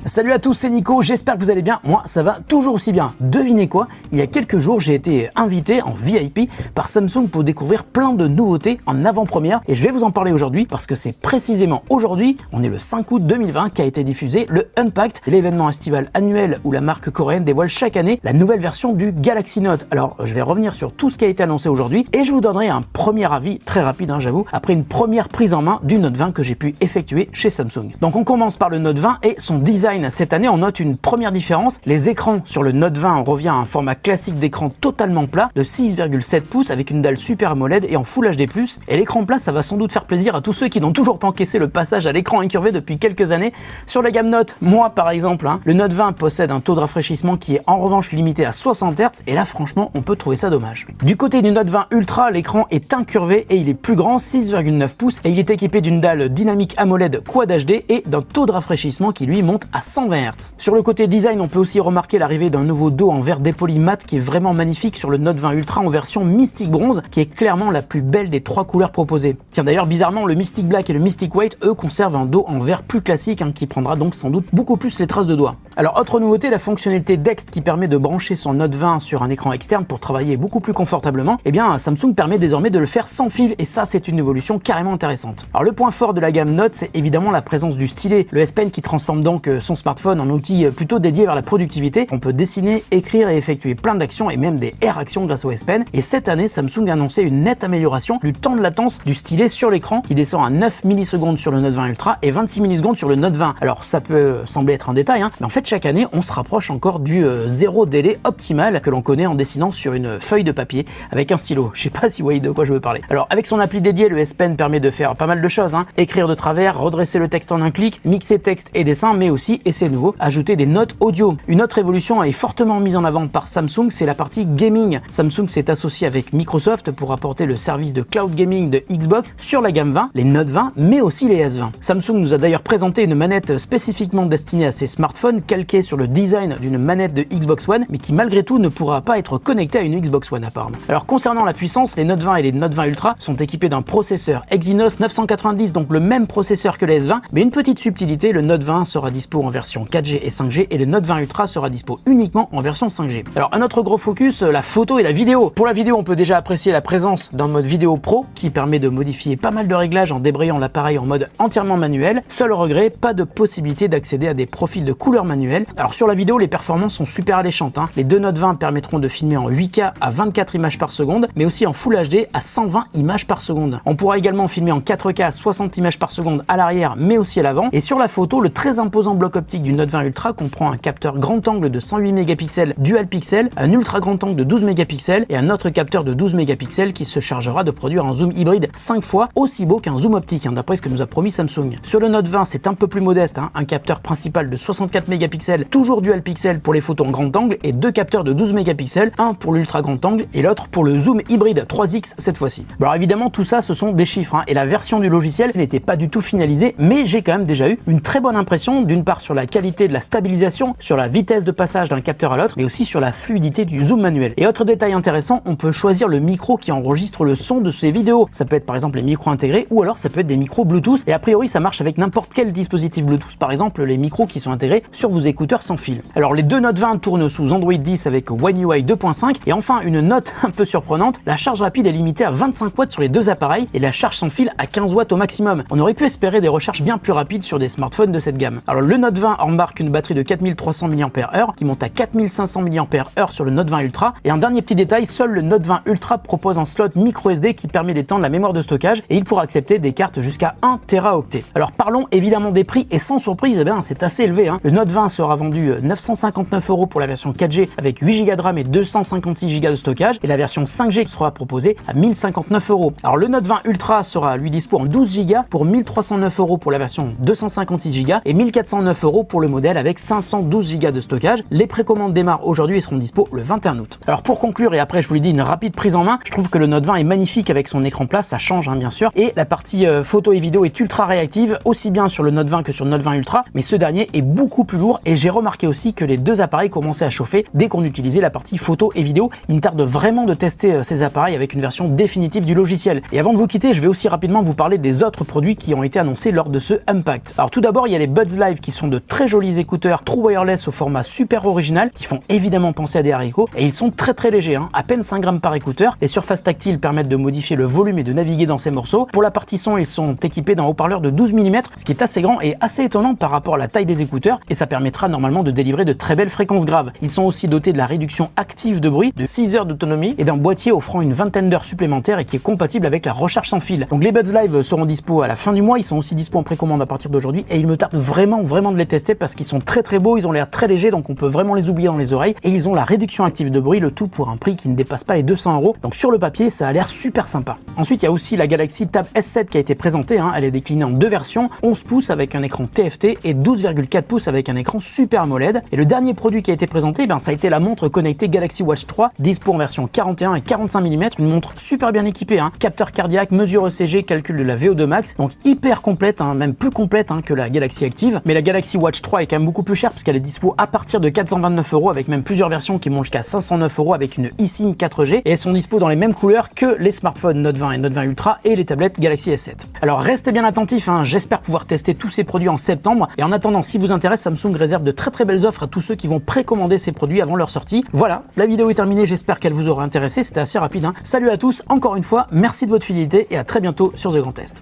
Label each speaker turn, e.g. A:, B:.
A: Salut à tous, c'est Nico, j'espère que vous allez bien. Moi, ça va toujours aussi bien. Devinez quoi? Il y a quelques jours, j'ai été invité en VIP par Samsung pour découvrir plein de nouveautés en avant-première et je vais vous en parler aujourd'hui parce que c'est précisément aujourd'hui, on est le 5 août 2020, qu'a été diffusé le Unpacked, l'événement estival annuel où la marque coréenne dévoile chaque année la nouvelle version du Galaxy Note. Alors, je vais revenir sur tout ce qui a été annoncé aujourd'hui et je vous donnerai un premier avis très rapide, j'avoue, après une première prise en main du Note 20 que j'ai pu effectuer chez Samsung. Donc on commence par le Note 20 et son design. Cette année, on note une première différence. Les écrans sur le Note 20, on revient à un format classique d'écran totalement plat de 6,7 pouces avec une dalle Super AMOLED et en Full HD+. Et l'écran plat, ça va sans doute faire plaisir à tous ceux qui n'ont toujours pas encaissé le passage à l'écran incurvé depuis quelques années sur la gamme Note. Moi, par exemple, le Note 20 possède un taux de rafraîchissement qui est en revanche limité à 60 Hz et là, franchement, on peut trouver ça dommage. Du côté du Note 20 Ultra, l'écran est incurvé et il est plus grand, 6,9 pouces et il est équipé d'une dalle dynamique AMOLED Quad HD et d'un taux de rafraîchissement qui lui monte à 120 Hz. Sur le côté design, on peut aussi remarquer l'arrivée d'un nouveau dos en verre dépoli mat qui est vraiment magnifique sur le Note 20 Ultra en version Mystic Bronze qui est clairement la plus belle des trois couleurs proposées. Tiens d'ailleurs bizarrement le Mystic Black et le Mystic White eux conservent un dos en verre plus classique qui prendra donc sans doute beaucoup plus les traces de doigts. Alors autre nouveauté, la fonctionnalité Dext qui permet de brancher son Note 20 sur un écran externe pour travailler beaucoup plus confortablement, eh bien Samsung permet désormais de le faire sans fil et ça c'est une évolution carrément intéressante. Alors le point fort de la gamme Note c'est évidemment la présence du stylet, le S Pen qui transforme donc son smartphone en outil plutôt dédié vers la productivité. On peut dessiner, écrire et effectuer plein d'actions et même des R-actions grâce au S Pen. Et cette année, Samsung a annoncé une nette amélioration du temps de latence du stylet sur l'écran qui descend à 9 millisecondes sur le Note 20 Ultra et 26 millisecondes sur le Note 20. Alors ça peut sembler être un détail, mais en fait chaque année on se rapproche encore du zéro délai optimal que l'on connaît en dessinant sur une feuille de papier avec un stylo. Je sais pas si vous voyez de quoi je veux parler. Alors avec son appli dédiée, le S Pen permet de faire pas mal de choses, écrire de travers, redresser le texte en un clic, mixer texte et dessin, mais aussi, et c'est nouveau, ajouter des notes audio. Une autre évolution est fortement mise en avant par Samsung, c'est la partie gaming. Samsung s'est associé avec Microsoft pour apporter le service de cloud gaming de Xbox sur la gamme 20, les Note 20, mais aussi les S20. Samsung nous a d'ailleurs présenté une manette spécifiquement destinée à ses smartphones, calquée sur le design d'une manette de Xbox One, mais qui malgré tout ne pourra pas être connectée à une Xbox One apparemment. Alors concernant la puissance, les Note 20 et les Note 20 Ultra sont équipés d'un processeur Exynos 990, donc le même processeur que les S20, mais une petite subtilité, le Note 20 sera dispo en version 4G et 5G et le Note 20 Ultra sera dispo uniquement en version 5G. Alors un autre gros focus, la photo et la vidéo. Pour la vidéo, on peut déjà apprécier la présence d'un mode vidéo pro qui permet de modifier pas mal de réglages en débrayant l'appareil en mode entièrement manuel. Seul regret, pas de possibilité d'accéder à des profils de couleurs manuels. Alors sur la vidéo, les performances sont super alléchantes. Les deux Note 20 permettront de filmer en 8K à 24 images par seconde, mais aussi en Full HD à 120 images par seconde. On pourra également filmer en 4K à 60 images par seconde à l'arrière, mais aussi à l'avant. Et sur la photo, le très imposant bloc optique du Note 20 Ultra comprend un capteur grand angle de 108 mégapixels dual pixel, un ultra grand angle de 12 mégapixels et un autre capteur de 12 mégapixels qui se chargera de produire un zoom hybride 5 fois aussi beau qu'un zoom optique, d'après ce que nous a promis Samsung. Sur le Note 20, c'est un peu plus modeste, un capteur principal de 64 mégapixels, toujours dual pixel pour les photos en grand angle et deux capteurs de 12 mégapixels, un pour l'ultra grand angle et l'autre pour le zoom hybride 3x cette fois-ci. Bon, alors évidemment, tout ça, ce sont des chiffres et la version du logiciel n'était pas du tout finalisée, mais j'ai quand même déjà eu une très bonne impression, d'une part sur la qualité de la stabilisation, sur la vitesse de passage d'un capteur à l'autre, mais aussi sur la fluidité du zoom manuel. Et autre détail intéressant, on peut choisir le micro qui enregistre le son de ces vidéos. Ça peut être par exemple les micros intégrés ou alors ça peut être des micros Bluetooth et a priori ça marche avec n'importe quel dispositif Bluetooth, par exemple les micros qui sont intégrés sur vos écouteurs sans fil. Alors les deux Note 20 tournent sous Android 10 avec One UI 2.5 et enfin une note un peu surprenante, la charge rapide est limitée à 25 watts sur les deux appareils et la charge sans fil à 15 watts au maximum. On aurait pu espérer des recharges bien plus rapides sur des smartphones de cette gamme. Alors le Note 20 embarque une batterie de 4300 mAh qui monte à 4500 mAh sur le Note 20 Ultra et un dernier petit détail, seul le Note 20 Ultra propose un slot micro SD qui permet d'étendre la mémoire de stockage et il pourra accepter des cartes jusqu'à 1 Teraoctet. Alors parlons évidemment des prix et sans surprise, c'est assez élevé. Le Note 20 sera vendu 959 € pour la version 4G avec 8 Go de RAM et 256 Go de stockage et la version 5G sera proposée à 1059 €. Alors le Note 20 Ultra sera lui dispo en 12 Go pour 1309 € pour la version 256 Go et 1409 € pour le modèle avec 512 Go de stockage. Les précommandes démarrent aujourd'hui et seront dispo le 21 août. Alors pour conclure et après je vous l'ai dit une rapide prise en main, je trouve que le Note 20 est magnifique avec son écran plat, ça change bien sûr, et la partie photo et vidéo est ultra réactive aussi bien sur le Note 20 que sur le Note 20 Ultra, mais ce dernier est beaucoup plus lourd et j'ai remarqué aussi que les deux appareils commençaient à chauffer dès qu'on utilisait la partie photo et vidéo. Il me tarde vraiment de tester ces appareils avec une version définitive du logiciel. Et avant de vous quitter, je vais aussi rapidement vous parler des autres produits qui ont été annoncés lors de ce Unpacked. Alors tout d'abord, il y a les Buds Live qui sont de de très jolis écouteurs True Wireless au format super original qui font évidemment penser à des haricots et ils sont très légers, hein, à peine 5 grammes par écouteur. Les surfaces tactiles permettent de modifier le volume et de naviguer dans ces morceaux. Pour la partie son, ils sont équipés d'un haut-parleur de 12 mm, ce qui est assez grand et assez étonnant par rapport à la taille des écouteurs et ça permettra normalement de délivrer de très belles fréquences graves. Ils sont aussi dotés de la réduction active de bruit, de 6 heures d'autonomie et d'un boîtier offrant une vingtaine d'heures supplémentaires et qui est compatible avec la recharge sans fil. Donc les Buds Live seront dispo à la fin du mois, ils sont aussi dispo en précommande à partir d'aujourd'hui et il me tarde vraiment de les tester parce qu'ils sont très beaux, ils ont l'air très légers donc on peut vraiment les oublier dans les oreilles et ils ont la réduction active de bruit, le tout pour un prix qui ne dépasse pas les 200 €. Donc sur le papier ça a l'air super sympa. Ensuite il y a aussi la Galaxy Tab S7 qui a été présentée, hein. Elle est déclinée en deux versions, 11 pouces avec un écran TFT et 12,4 pouces avec un écran Super AMOLED. Et le dernier produit qui a été présenté, ça a été la montre connectée Galaxy Watch 3, dispo en version 41 et 45 mm, une montre super bien équipée, hein. Capteur cardiaque, mesure ECG, calcul de la VO2 max, donc hyper complète, hein, même plus complète que la Galaxy Active. Mais la Galaxy Watch 3 est quand même beaucoup plus chère parce qu'elle est dispo à partir de 429 € avec même plusieurs versions qui montent jusqu'à 509 € avec une eSIM 4G et elles sont dispo dans les mêmes couleurs que les smartphones Note 20 et Note 20 Ultra et les tablettes Galaxy S7. Alors restez bien attentifs, hein, j'espère pouvoir tester tous ces produits en septembre et en attendant, si vous intéresse, Samsung réserve de très belles offres à tous ceux qui vont précommander ces produits avant leur sortie. Voilà, la vidéo est terminée, j'espère qu'elle vous aura intéressé, c'était assez rapide, hein. Salut à tous, encore une fois, merci de votre fidélité et à très bientôt sur The Grand Test.